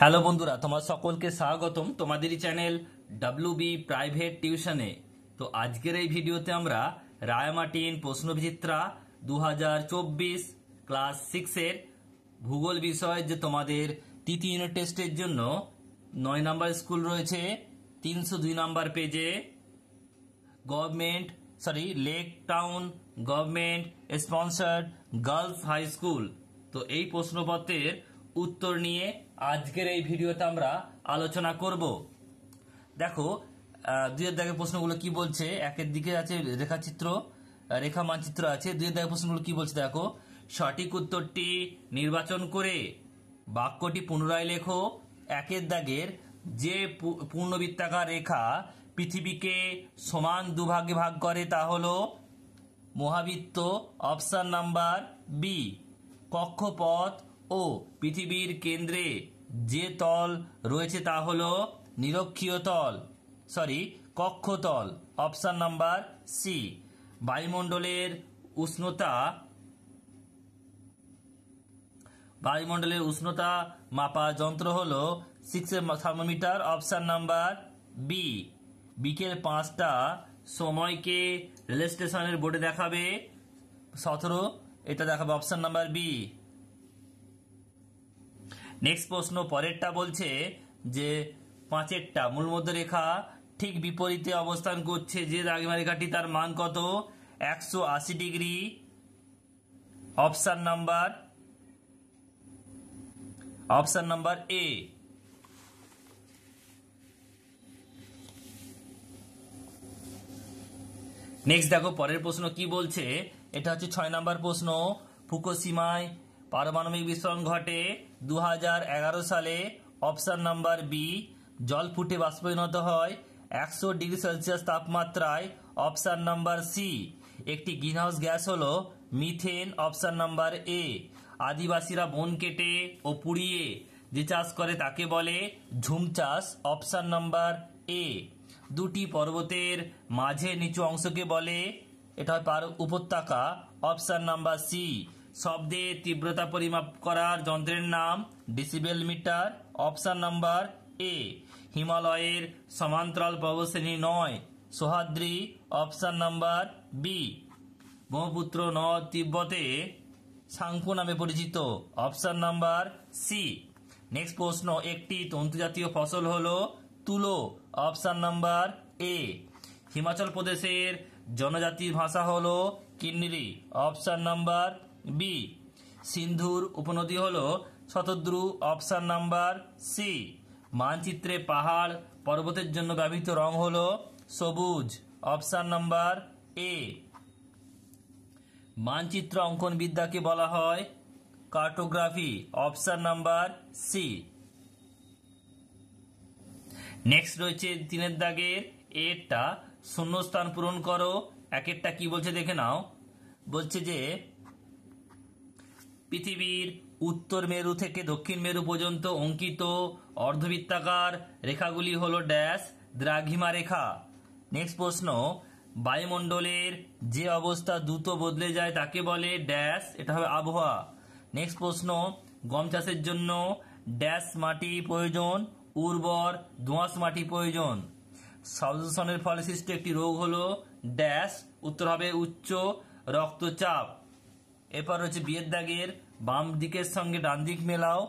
Hello বন্ধুরা, তোমার সকলকে স্বাগতম তোমাদেরই চ্যানেল WB প্রাইভেট টিউশনে। তো আজকের এই ভিডিওতে আমরা রায়মার্টিন প্রশ্নবিচিত্রা 2024 ক্লাস 6-এর ভূগোল বিষয়, যে তোমাদের তৃতীয় ইউনিট টেস্টের জন্য 9 নাম্বার স্কুল রয়েছে 302 নাম্বার পেজে, Lake Town government sponsored girls high school. তো এই প্রশ্নপত্রের উত্তর নিয়ে আজকের এই ভিডিওতে আমরা আলোচনা করব। দেখো, দুইয়ের দাগের প্রশ্নগুলো কি বলছে। একের দিকে আছে রেখা মানচিত্র আছে। দুইয়ের দাগের প্রশ্নগুলো কি বলছে দেখো। সঠিক উত্তরটি নির্বাচন করে বাক্যটি পুনরায় লেখো। একের দাগের যে পূর্ণবৃত্তাকার রেখা পৃথিবীকে সমান দুভাগে ভাগ করে তা হলো মহাবৃত্ত, অপশন নাম্বার বি। কক্ষপথ ও পৃথিবীর কেন্দ্রে যে তল রয়েছে তা হলো কক্ষতল, অপশন নাম্বার সি। বায়ুমণ্ডলের উষ্ণতা মাপার যন্ত্র হলো 6 থার্মোমিটার, অপশন নাম্বার বি। বিকেল 5টা সময়কে রেল স্টেশনের বোর্ডে দেখাবে 17, এটা দেখাবে অপশন নাম্বার বি। নেক্সট প্রশ্ন পরেরটা বলছে যে 5এরটা মূলমধ্য রেখা ঠিক বিপরীতে অবস্থান করছে যে দ্রাঘিমা রেখাটি, তার মান কত? 180 ডিগ্রি, অপশন নাম্বার এ। নেক্সট দেখো পরের প্রশ্ন কি বলছে। এটা হচ্ছে 6 নাম্বার প্রশ্ন। ফুকুশিমায় পারমাণবিক বিস্ফোরণ ঘটে 2011 সালে, অপশন নাম্বার বি। জল ফুটে বাষ্পে পরিণত হয় 100 ডিগ্রি সেলসিয়াস তাপমাত্রায়, অপশন নাম্বার সি। একটি গ্রিনহাউস গ্যাস হলো মিথেন, অপশন নাম্বার এ। আদিবাসীরা বন কেটে ও পুড়িয়ে যে চাষ করে তাকে বলে ঝুম চাষ, অপশন নাম্বার এ। দুটি পর্বতের মাঝে নিচু অংশকে বলে, এটা উপত্যকা, অপশন নাম্বার সি। শব্দের তীব্রতা পরিমাপ করার যন্ত্রের নাম decibel meter, option number A. হিমালয়ের সমান্তরাল পর্বতশ্রেণী নয় Sahyadri, option number B. Brahmaputra নদ তিব্বতে সাংপো নামে পরিচিত, অপশন নাম্বার সি। নেক্সট প্রশ্ন, একটি তন্তুজাতীয় ফসল হলো তুলো, অপশন নাম্বার এ। হিমাচল প্রদেশের জনজাতির ভাষা হলো কিন্নরি, অপশন নাম্বার বি। সিন্ধুর উপনদী হলো শতদ্রু, অপশন নাম্বার সি। মানচিত্রে পাহাড় পর্বতের জন্য ব্যবহৃত রং হলো সবুজ, অপশন নাম্বার এ। মানচিত্র অঙ্কন বিদ্যাকে বলা হয় cartography, option number C. Next রয়েছে 3-এর দাগের এরটা শূন্যস্থান পূরণ করো। একেরটা কি বলছে দেখে নাও। বলছে যে পৃথিবীর উত্তর মেরু থেকে দক্ষিণ মেরু পর্যন্ত অঙ্কিত অর্ধবৃত্তাকার রেখাগুলি হলো ড্যাশ দ্রাঘিমা রেখা। নেক্সট প্রশ্ন, বায়ুমণ্ডলের যে অবস্থা দ্রুত বদলে যায় তাকে বলে ড্যাশ, এটা হবে আবহাওয়া। নেক্সট প্রশ্ন, গম চাষের জন্য ড্যাশ মাটি প্রয়োজন, উর্বর দোআঁশ মাটি প্রয়োজন। শব্দদূষণের ফলে সৃষ্ট একটি রোগ হলো ড্যাশ, উত্তর হবে উচ্চ রক্তচাপ। এরপর হচ্ছে বিয়ের দাগের বাম দিকের সঙ্গে ডান দিক মেলাও।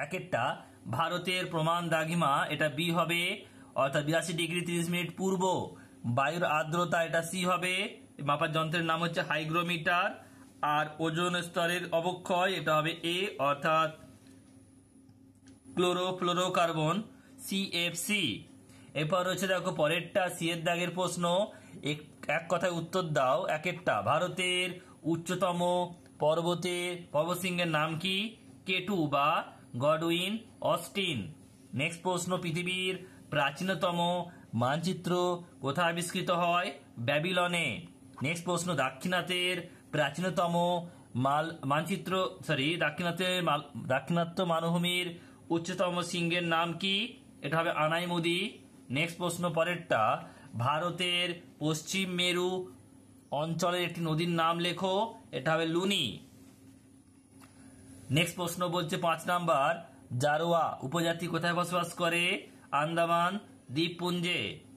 একেরটা ভারতের প্রমাণ দ্রাঘিমা, এটা বি হবে, অর্থাৎ 82 ডিগ্রি 30 মিনিট পূর্ব। বায়ুর আর্দ্রতা, এটা সি হবে। মাপার যন্ত্রের নাম হচ্ছে হাইগ্রোমিটার। আর ওজোন স্তরের অবক্ষয়, এটা হবে এ, অর্থাৎ ক্লোরোফ্লোরোকার্বন, CFC। এরপর রয়েছে দেখো পরেরটা সি এর দাগের প্রশ্ন। এক কথায় উত্তর দাও। একেরটা ভারতের উচ্চতম পর্বতশৃঙ্গের নাম কি? কেটু বা গডউইন অস্টিন। নেক্সট প্রশ্ন, পৃথিবীর প্রাচীনতম মানচিত্র কোথায় আবিষ্কৃত হয়? ব্যাবিলনে। নেক্সট প্রশ্ন, দাক্ষিণাত্যের দাক্ষিণাত্য মালভূমির উচ্চতম শৃঙ্গের নাম কি? এটা হবে আনাইমুদি। নেক্সট প্রশ্ন পরেরটা, ভারতের পশ্চিম মেরু অঞ্চলের একটি নদীর নাম লেখো, এটা হবে লুনি। নেক্সট প্রশ্ন বলছে 5 নাম্বার, জারোয়া উপজাতি কোথায় বসবাস করে? আন্দামান দ্বীপপুঞ্জে।